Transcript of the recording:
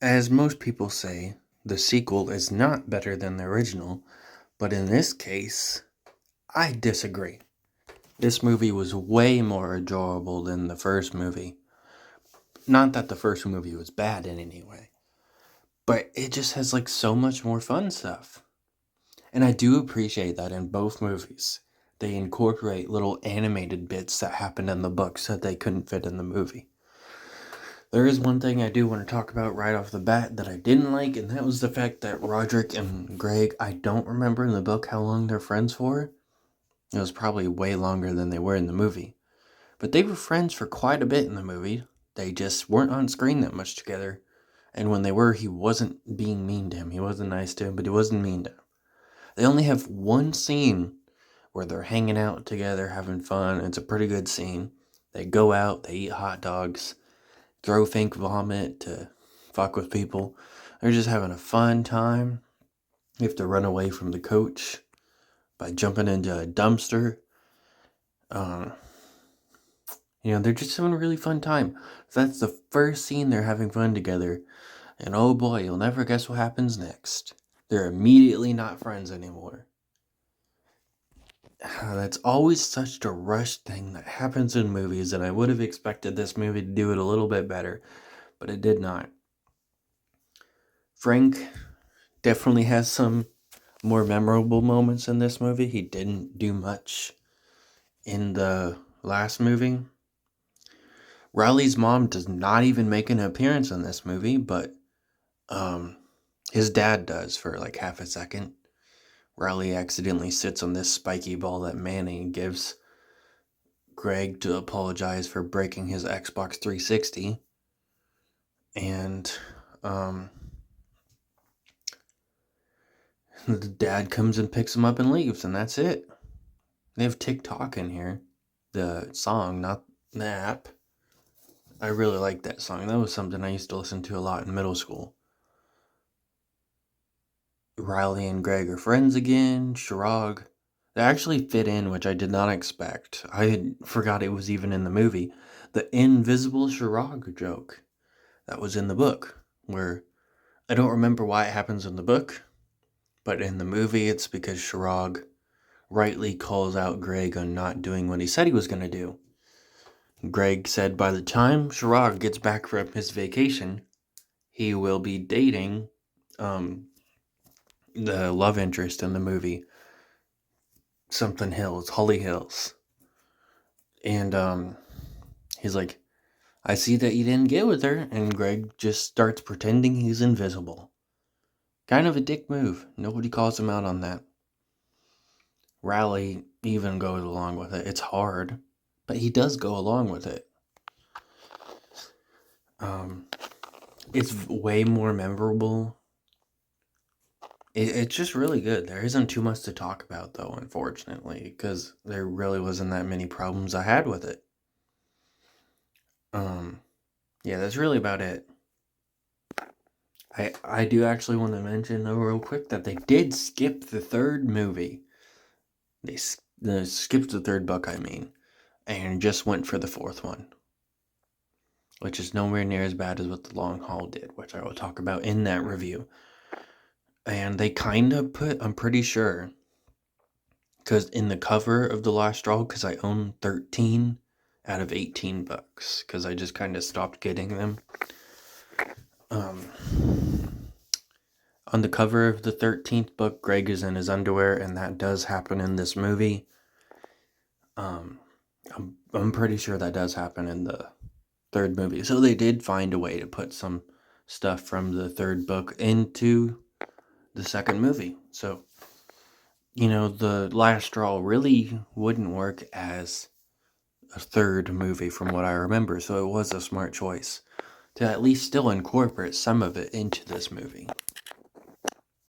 As most people say, the sequel is not better than the original, but in this case, I disagree. This movie was way more enjoyable than the first movie. Not that the first movie was bad in any way, but it just has like so much more fun stuff. And I do appreciate that in both movies. They incorporate little animated bits that happened in the books that they couldn't fit in the movie. There is one thing I do want to talk about right off the bat that I didn't like, and that was the fact that Rodrick and Greg, I don't remember in the book how long they're friends for. It was probably way longer than they were in the movie. But they were friends for quite a bit in the movie. They just weren't on screen that much together. And when they were, he wasn't being mean to him. He wasn't nice to him, but he wasn't mean to him. They only have one scene where they're hanging out together, having fun. It's a pretty good scene. They go out, they eat hot dogs, throw fake vomit to fuck with people. They're just having a fun time. They have to run away from the coach by jumping into a dumpster. They're just having a really fun time. So that's the first scene they're having fun together. And oh boy, you'll never guess what happens next. They're immediately not friends anymore. That's always such a rushed thing that happens in movies, and I would have expected this movie to do it a little bit better, but it did not. Frank definitely has some more memorable moments in this movie. He didn't do much in the last movie. Riley's mom does not even make an appearance in this movie, but his dad does for like half a second. Riley accidentally sits on this spiky ball that Manny gives Greg to apologize for breaking his Xbox 360. And the dad comes and picks him up and leaves, and that's it. They have TikTok in here. The song, not the app. I really like that song. That was something I used to listen to a lot in middle school. Riley and Greg are friends again. Shirag. They actually fit in, which I did not expect. I had forgot it was even in the movie. The invisible Shirag joke that was in the book, where I don't remember why it happens in the book, but in the movie it's because Shirag rightly calls out Greg on not doing what he said he was going to do. Greg said by the time Shirag gets back from his vacation, he will be dating the love interest in the movie, something Hills, Holly Hills. And he's like, I see that you didn't get with her, and Greg just starts pretending he's invisible. Kind of a dick move. Nobody calls him out on that. Riley even goes along with it. It's hard, but he does go along with it. It's way more memorable. It's just really good. There isn't too much to talk about, though, unfortunately, because there really wasn't that many problems I had with it. Yeah, that's really about it. I do actually want to mention, though, real quick, that they did skip the third movie. They skipped the third book, and just went for the fourth one, which is nowhere near as bad as what The Long Haul did, which I will talk about in that review. And they kind of put, I'm pretty sure, because in the cover of The Last Straw, because I own 13 out of 18 books, because I just kind of stopped getting them. On the cover of the 13th book, Greg is in his underwear, and that does happen in this movie. I'm pretty sure that does happen in the third movie. So they did find a way to put some stuff from the third book into the second movie. So, The Last Straw really wouldn't work as a third movie from what I remember. So it was a smart choice to at least still incorporate some of it into this movie.